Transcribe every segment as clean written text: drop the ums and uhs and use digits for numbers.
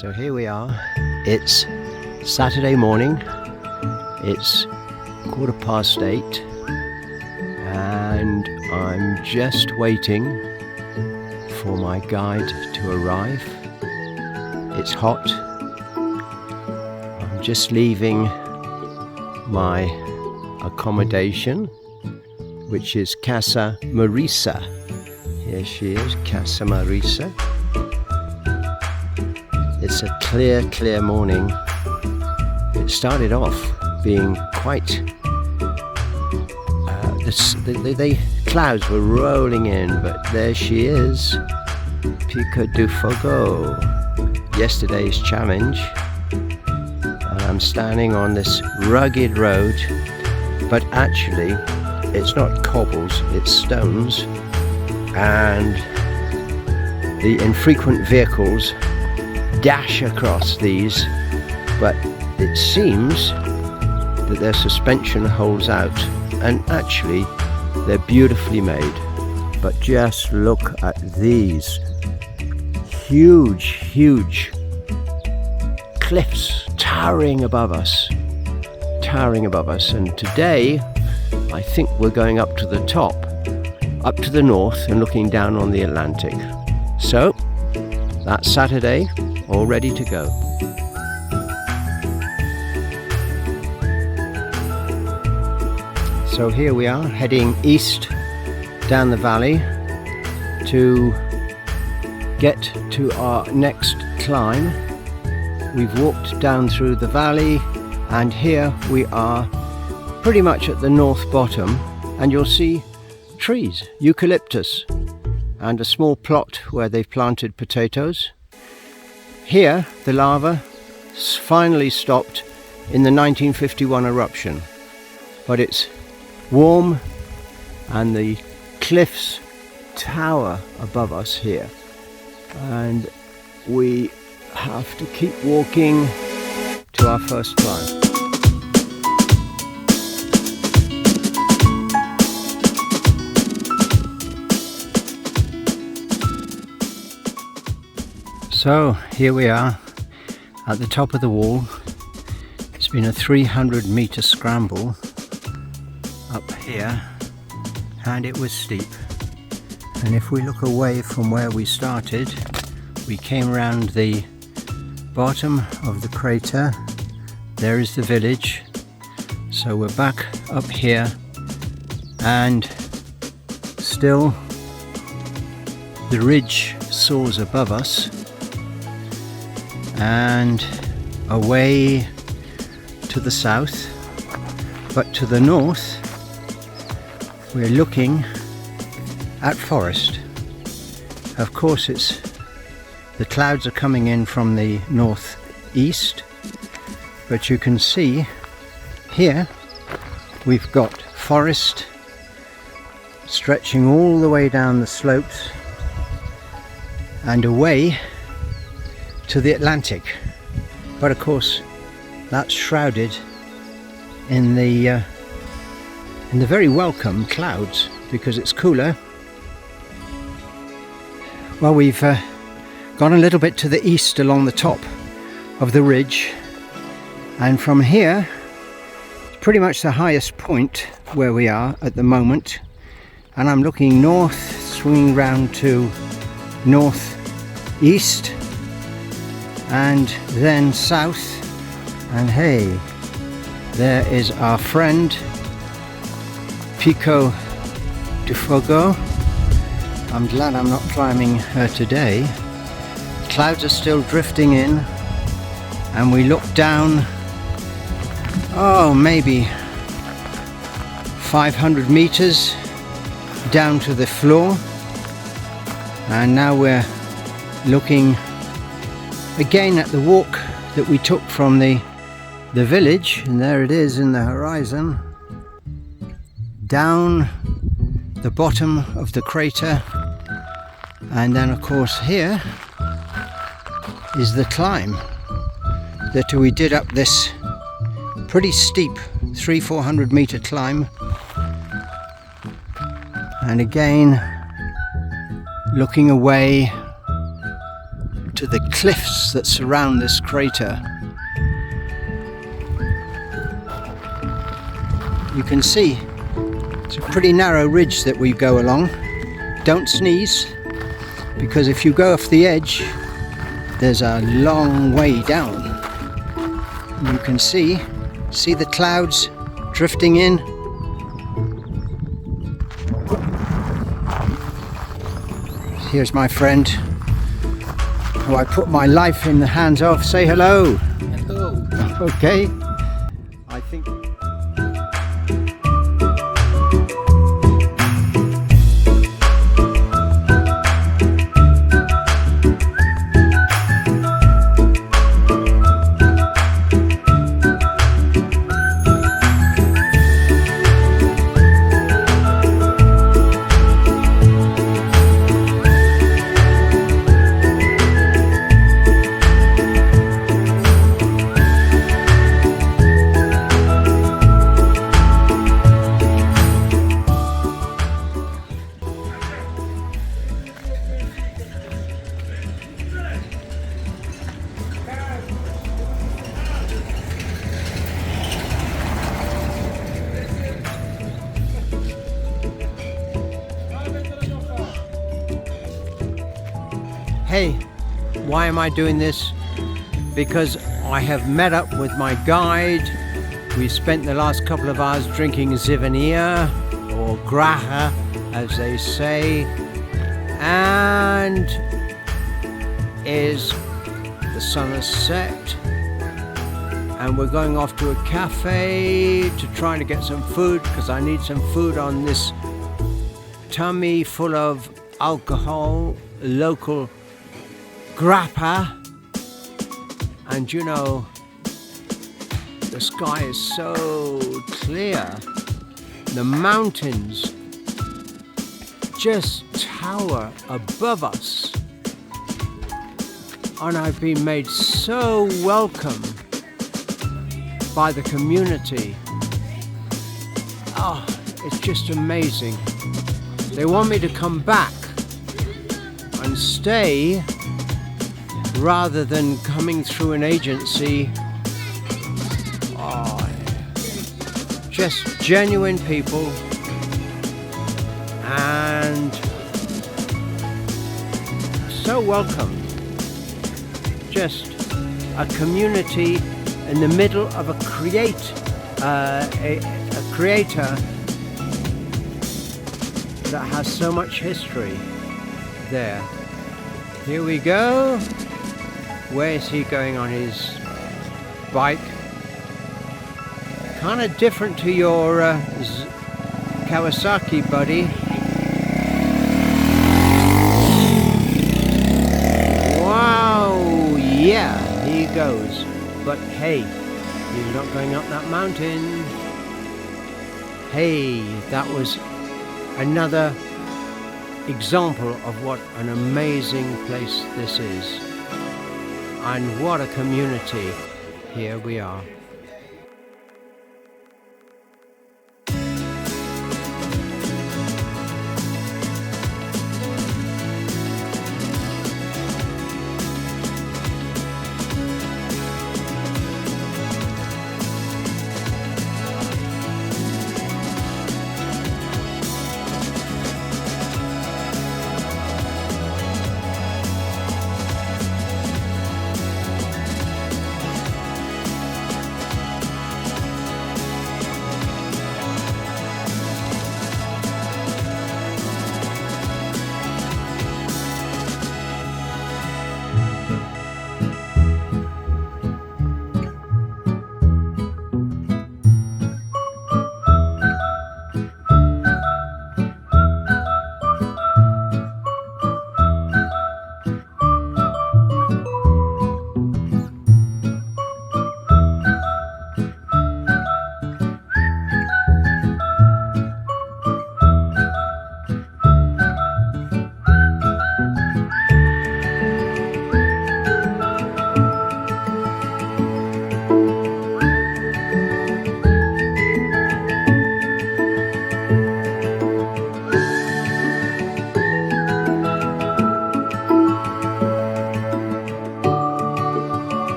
So here we are. It's Saturday morning. It's 8:15 and I'm just waiting for my guide to arrive. It's hot. I'm just leaving my accommodation, which is Casa Marisa. Here she is, Casa Marisa. It's a clear morning. It started off being quite... the clouds were rolling in, but there she is, Pico do Fogo, yesterday's challenge. And I'm standing on this rugged road, but actually it's not cobbles, it's stones, and the infrequent vehicles dash across these, but it seems that their suspension holds out, and actually they're beautifully made. But just look at these huge cliffs towering above us, and today I think we're going up to the top, up to the north and looking down on the Atlantic. So that's Saturday, all ready to go. So here we are, heading east down the valley to get to our next climb. We've walked down through the valley and here we are pretty much at the north bottom, and you'll see trees, eucalyptus, and a small plot where they've planted potatoes. Here the lava finally stopped in the 1951 eruption, but it's warm and the cliffs tower above us here, and we have to keep walking to our first climb. So here we are at the top of the wall. It's been a 300-meter scramble up here, and it was steep. And if we look away from where we started, we came around the bottom of the crater. There is the village. So we're back up here, and still the ridge soars above us, and away to the south, but to the north we're looking at forest. Of course, the clouds are coming in from the northeast, but you can see here we've got forest stretching all the way down the slopes and away to the Atlantic. But of course that's shrouded in the very welcome clouds because it's cooler. Well, we've gone a little bit to the east along the top of the ridge, and from here it's pretty much the highest point where we are at the moment, and I'm looking north, swinging round to northeast and then south, and hey, there is our friend Pico do Fogo. I'm glad I'm not climbing her today. Clouds are still drifting in, and we look down, maybe 500 meters down to the floor, and now we're looking again at the walk that we took from the village, and there it is in the horizon, down the bottom of the crater, and then of course here is the climb that we did up this pretty steep 300-400 meter climb, and again looking away to the cliffs that surround this crater. You can see it's a pretty narrow ridge that we go along. Don't sneeze, because if you go off the edge, there's a long way down. You can see the clouds drifting in. Here's my friend, who I put my life in the hands of. Say hello. Hello. Okay. I think. Hey, why am I doing this? Because I have met up with my guide. We spent the last couple of hours drinking Zivania, or Graha, as they say, and the sun has set, and we're going off to a cafe to try to get some food, because I need some food on this tummy full of alcohol, local grappa. And you know, the sky is so clear, the mountains just tower above us, and I've been made so welcome by the community. Oh, it's just amazing. They want me to come back and stay rather than coming through an agency. Oh, just genuine people, and so welcome. Just a community in the middle of a creator that has so much history there. Here we go. Where is he going on his bike? Kind of different to your Kawasaki, buddy. Wow, yeah, here he goes. But hey, he's not going up that mountain. Hey, that was another example of what an amazing place this is. And what a community. Here we are.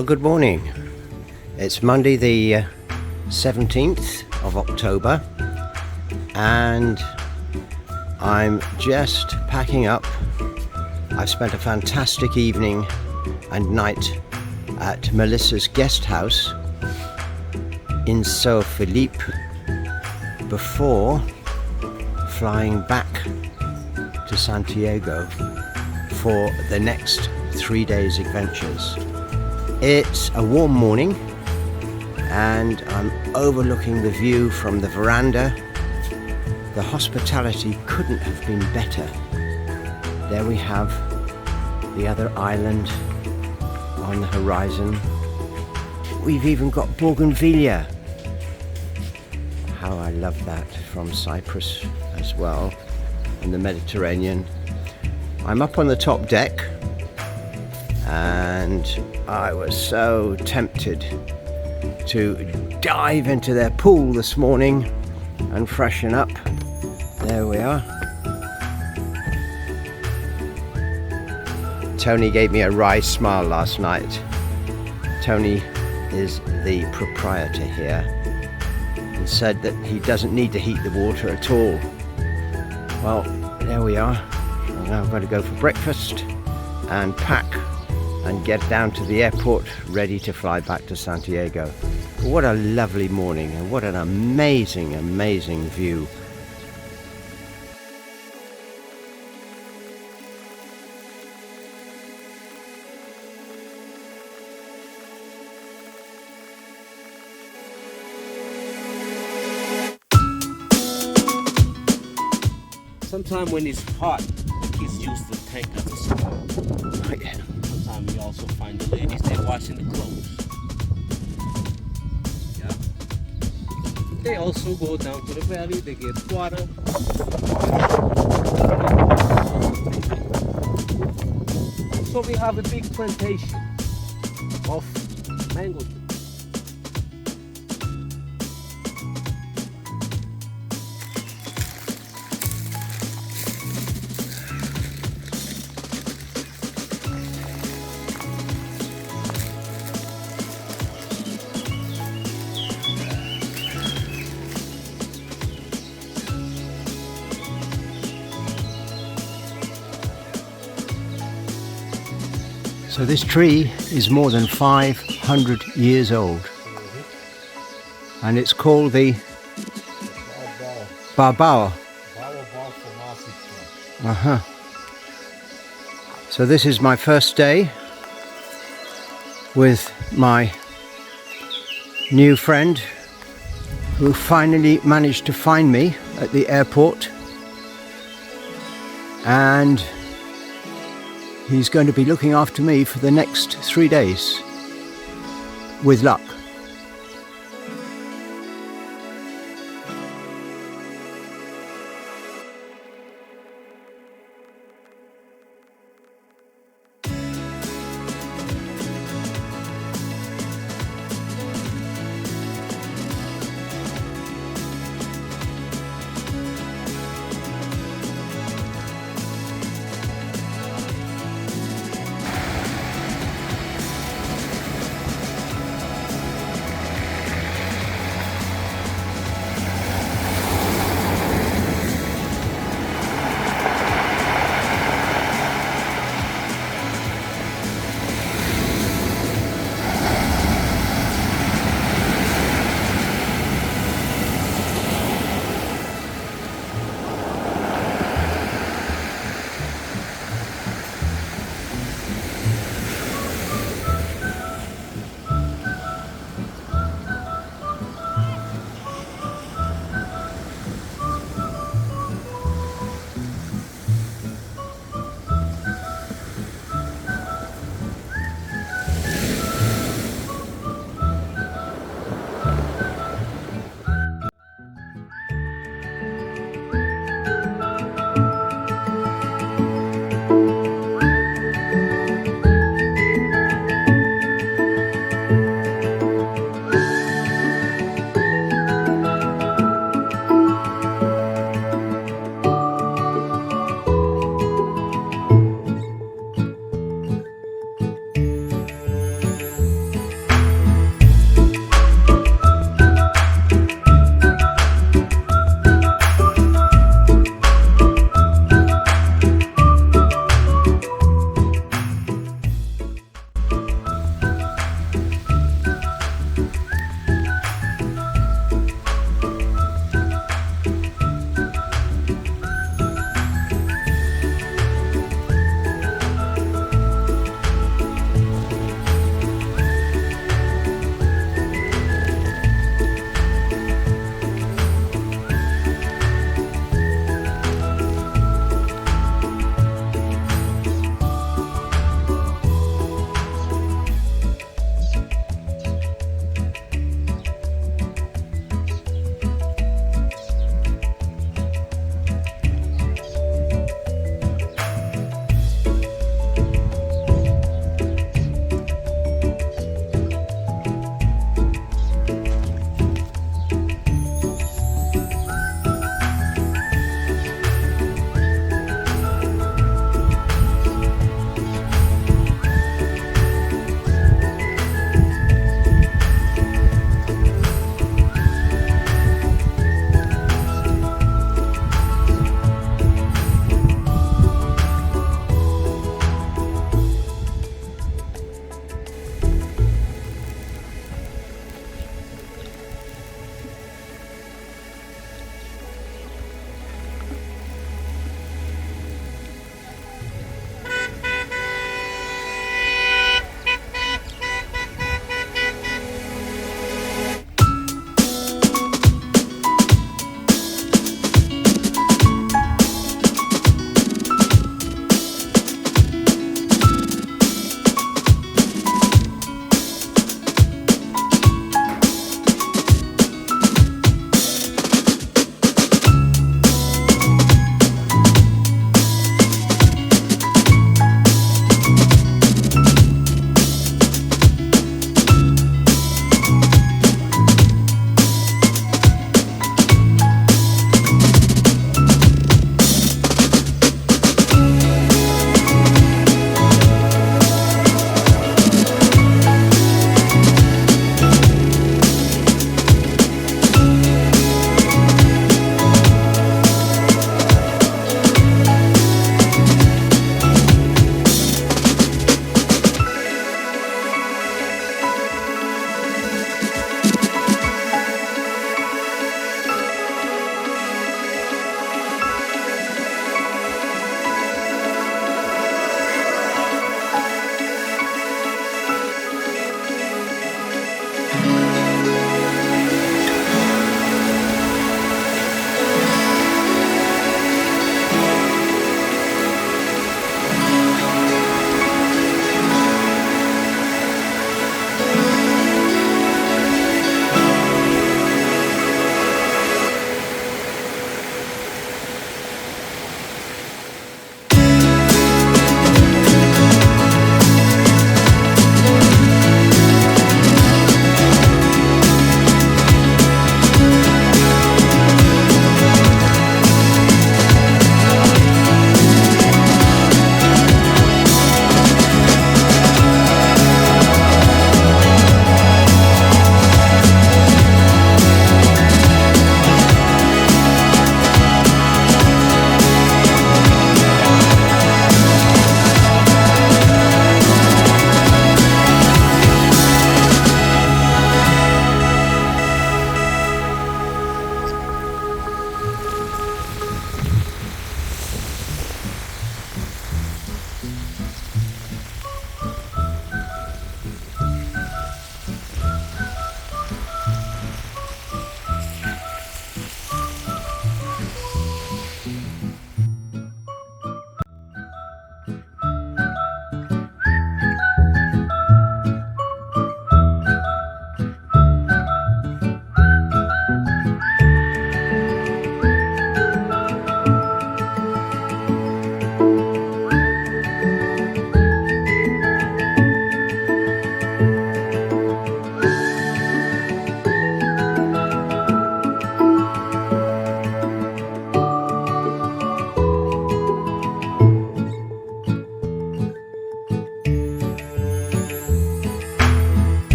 Well, good morning. It's Monday the 17th of October and I'm just packing up. I've spent a fantastic evening and night at Melissa's guest house in São Felipe before flying back to Santiago for the next 3 days adventures. It's a warm morning and I'm overlooking the view from the veranda. The hospitality couldn't have been better. There we have the other island on the horizon. We've even got bougainvillea. How I love that, from Cyprus as well, and the Mediterranean. I'm up on the top deck and I was so tempted to dive into their pool this morning and freshen up. There we are. Tony gave me a wry smile last night. Tony is the proprietor here and said that he doesn't need to heat the water at all. Well, there we are. So now I've got to go for breakfast and pack and get down to the airport ready to fly back to Santiago. What a lovely morning and what an amazing, amazing view. Sometimes when it's hot, the kids use the tank as a sauna. Oh, yeah. Sometimes you also find the ladies, they're washing the clothes. Yeah. They also go down to the valley, they get water. So we have a big plantation of mango trees. So this tree is more than 500 years old and it's called the Baobab. So this is my first day with my new friend who finally managed to find me at the airport, and he's going to be looking after me for the next 3 days, with luck.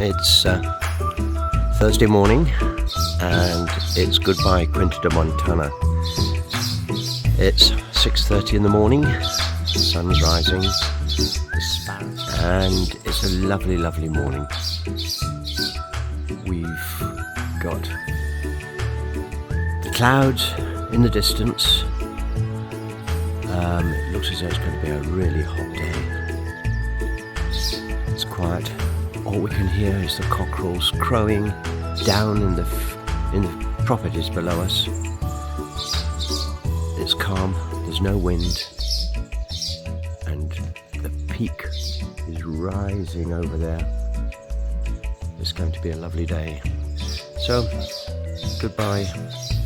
It's Thursday morning and it's goodbye Quinta de Montana. It's 6:30 in the morning, the sun's rising, and it's a lovely, lovely morning. We've got the clouds in the distance. It looks as though it's going to be a really hot day. It's quiet. All we can hear is the cockerels crowing down in the properties below us. It's calm, there's no wind, and the peak is rising over there. It's going to be a lovely day. So, goodbye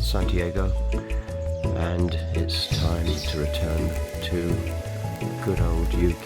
Santiago, and it's time to return to good old UK.